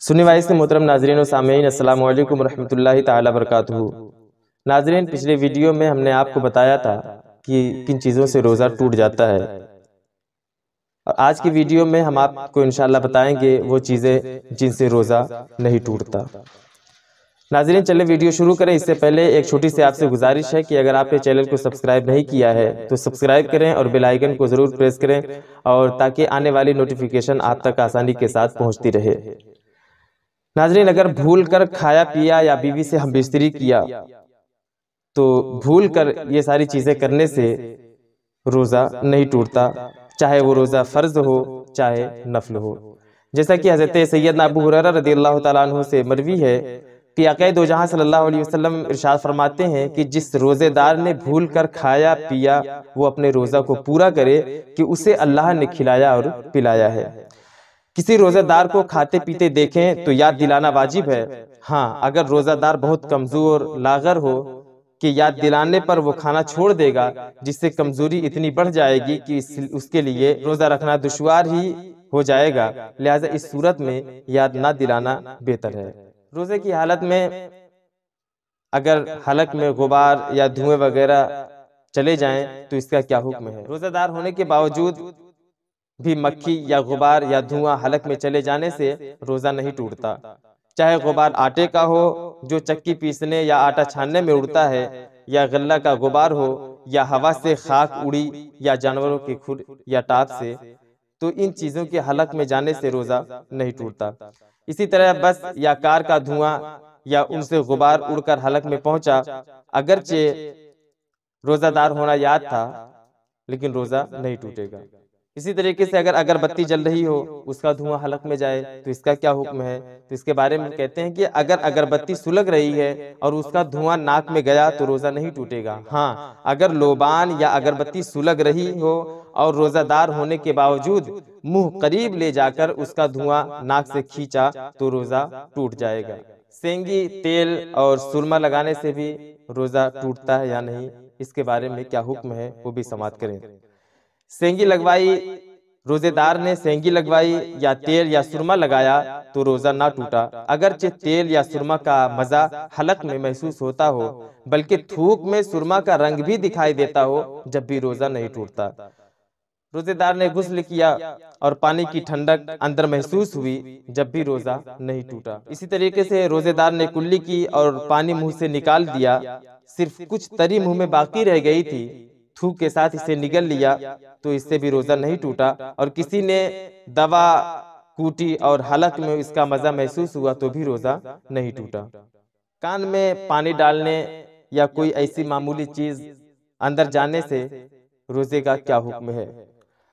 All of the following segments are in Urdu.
سننے والے سے محترم ناظرین و سامعین، السلام علیکم ورحمۃ اللہ تعالی وبرکاتہ۔ ناظرین، پچھلے ویڈیو میں ہم نے آپ کو بتایا تھا کہ کن چیزوں سے روزہ ٹوٹ جاتا ہے، اور آج کی ویڈیو میں ہم آپ کو انشاءاللہ بتائیں گے وہ چیزیں جن سے روزہ نہیں ٹوٹتا۔ ناظرین، چلے ویڈیو شروع کریں۔ اس سے پہلے ایک چھوٹی سی آپ سے گزارش ہے کہ اگر آپ نے چینل کو سبسکرائب نہیں کیا ہے تو سبسکرائب کریں اور بیل آئیکن کو ضرور پریس کریں، اور تاکہ آنے والی نوٹیفیکیشن آپ تک آسانی کے ساتھ پہنچتی رہے۔ ناظرین، اگر بھول کر کھایا پیا یا بیوی سے ہم بستری کیا تو بھول کر یہ ساری چیزیں کرنے سے روزہ نہیں ٹوٹتا، چاہے وہ روزہ فرض ہو چاہے نفل ہو۔ جیسا کہ حضرت سیدنا ابو ہریرہ رضی اللہ تعالیٰ عنہ سے مروی ہے کہ آقا دو جہاں صلی اللہ علیہ وسلم ارشاد فرماتے ہیں کہ جس روزے دار نے بھول کر کھایا پیا وہ اپنے روزہ کو پورا کرے کہ اسے اللہ نے کھلایا اور پلایا ہے۔ کسی روزہ دار کو کھاتے پیتے دیکھیں تو یاد دلانا واجب ہے۔ ہاں، اگر روزہ دار بہت کمزور لاغر ہو کہ یاد دلانے پر وہ کھانا چھوڑ دے گا، جس سے کمزوری اتنی بڑھ جائے گی کہ اس کے لیے روزہ رکھنا دشوار ہی ہو جائے گا، لہٰذا اس صورت میں یاد نہ دلانا بہتر ہے۔ روزے کی حالت میں اگر حلق میں غبار یا دھوئیں وغیرہ چلے جائیں تو اس کا کیا حکم ہے؟ روزہ دار ہونے کے باوجود بھی مکھی یا غبار یا دھواں حلق میں چلے جانے سے روزہ نہیں ٹوٹتا، چاہے غبار آٹے کا ہو جو چکی پیسنے یا آٹا چھاننے میں اڑتا ہے، یا غلہ کا غبار ہو، یا ہوا سے خاک اڑی، یا جانوروں کے کھر یا ٹاپ سے، تو ان چیزوں کے حلق میں جانے سے روزہ نہیں ٹوٹتا۔ اسی طرح بس یا کار کا دھواں یا ان سے غبار اڑ کر حلق میں پہنچا، اگرچہ روزہ دار ہونا یاد تھا لیکن روزہ نہیں ٹوٹے گا۔ اسی طریقے سے اگر اگربتی جل رہی ہو، اس کا دھواں حلق میں جائے تو اس کا کیا حکم ہے؟ تو اس کے بارے میں کہتے ہیں کہ اگر اگربتی سلگ رہی ہے اور اس کا دھواں ناک میں گیا تو روزہ نہیں ٹوٹے گا۔ ہاں، اگر لوبان یا اگربتی سلگ رہی ہو اور روزہ دار ہونے کے باوجود منہ قریب لے جا کر اس کا دھواں ناک سے کھینچا تو روزہ ٹوٹ جائے گا۔ سینگی، تیل اور سرما لگانے سے بھی روزہ ٹوٹتا ہے یا نہیں، اس کے بارے میں کیا حکم ہے وہ بھی سماعت کریں۔ سینگی لگوائی، روزے دار نے سینگی لگوائی یا تیل یا سرما لگایا تو روزہ نہ ٹوٹا، اگرچہ تیل یا سرما کا مزہ حلق میں محسوس ہوتا ہو، بلکہ تھوک میں سرما کا رنگ بھی دکھائی دیتا ہو، جب بھی روزہ نہیں ٹوٹتا۔ روزے دار نے غسل کیا اور پانی کی ٹھنڈک اندر محسوس ہوئی، جب بھی روزہ نہیں ٹوٹا۔ اسی طریقے سے روزے دار نے کلی کی اور پانی منہ سے نکال دیا، صرف کچھ تری منہ میں باقی رہ گئی تھی، تھوک کے ساتھ اسے نگل لیا تو اس سے بھی روزہ نہیں ٹوٹا، اور کسی نے دوا کوٹی اور حلق میں اس کا مزہ محسوس ہوا تو بھی روزہ نہیں ٹوٹا۔ کان میں پانی ڈالنے یا کوئی ایسی معمولی چیز اندر جانے سے روزے کا کیا حکم ہے؟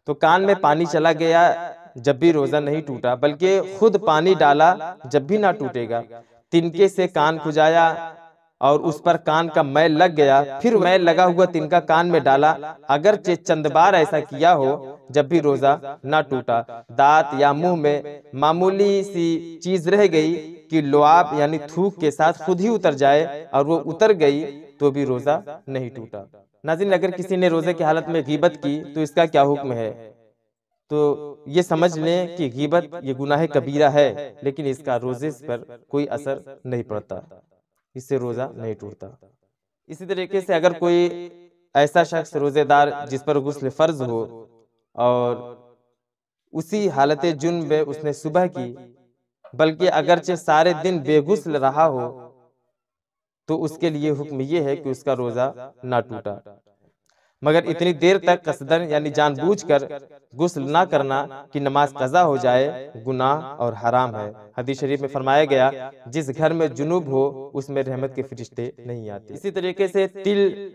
تو کان میں پانی چلا گیا جب بھی روزہ نہیں ٹوٹا، بلکہ خود پانی ڈالا جب بھی نہ ٹوٹے گا۔ تنکے سے کان کھجایا اور اس پر کان کا میل لگ گیا، پھر میل لگا ہوا تنکا کان میں ڈالا، اگرچہ چند بار ایسا کیا ہو، جب بھی روزہ نہ ٹوٹا۔ دانت یا منہ میں معمولی سی چیز رہ گئی کہ لعاب یعنی تھوک کے ساتھ خود ہی اتر جائے اور وہ اتر گئی تو بھی روزہ نہیں ٹوٹا۔ ناظرین، اگر کسی نے روزے کی حالت میں غیبت کی تو اس کا کیا حکم ہے؟ تو یہ سمجھ لیں کہ غیبت یہ گناہ کبیرہ ہے، لیکن اس کا روزے پر کوئی اثر نہیں پڑتا، اس سے روزہ نہیں ٹوٹتا۔ اسی طریقے سے اگر کوئی ایسا شخص روزے دار جس پر غسل فرض ہو اور اسی حالت جنب میں اس نے صبح کی، بلکہ اگرچہ سارے دن بے غسل رہا ہو، تو اس کے لیے حکم یہ ہے کہ اس کا روزہ نہ ٹوٹا، مگر اتنی دیر تک قصدن یعنی جان بوجھ کر غسل نہ کرنا کہ نماز قضا ہو جائے گناہ اور حرام ہے۔ حدیث شریف میں فرمایا گیا، جس گھر میں جنوب ہو اس میں رحمت کے فرشتے نہیں آتے۔ اسی طریقے سے تل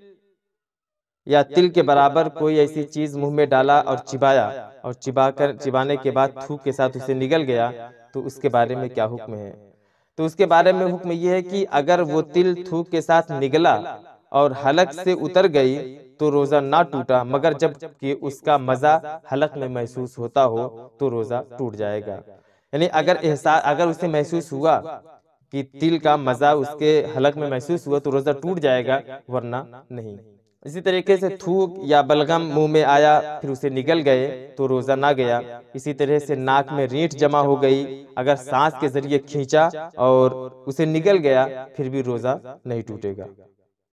یا تل کے برابر کوئی ایسی چیز منہ میں ڈالا اور چبایا، اور چبانے کے بعد تھوک کے ساتھ اسے نگل گیا تو اس کے بارے میں کیا حکم ہے؟ تو اس کے بارے میں حکم یہ ہے کہ اگر وہ تل تھوک کے ساتھ نگلا اور حلق سے اتر گئی تو روزہ نہ ٹوٹا، مگر جب کہ اس کا مزہ حلق میں محسوس ہوتا ہو تو روزہ ٹوٹ جائے گا۔ یعنی اگر اسے محسوس ہوا کہ تل کا مزہ اس کے حلق میں محسوس ہوا تو روزہ ٹوٹ جائے گا، ورنہ نہیں۔ اسی طریقے سے تھوک یا بلغم منہ میں آیا پھر اسے نگل گئے تو روزہ نہ گیا۔ اسی طرح سے ناک میں رینٹ جمع ہو گئی، اگر سانس کے ذریعے کھینچا اور اسے نگل گیا پھر بھی روزہ نہیں ٹوٹے گا۔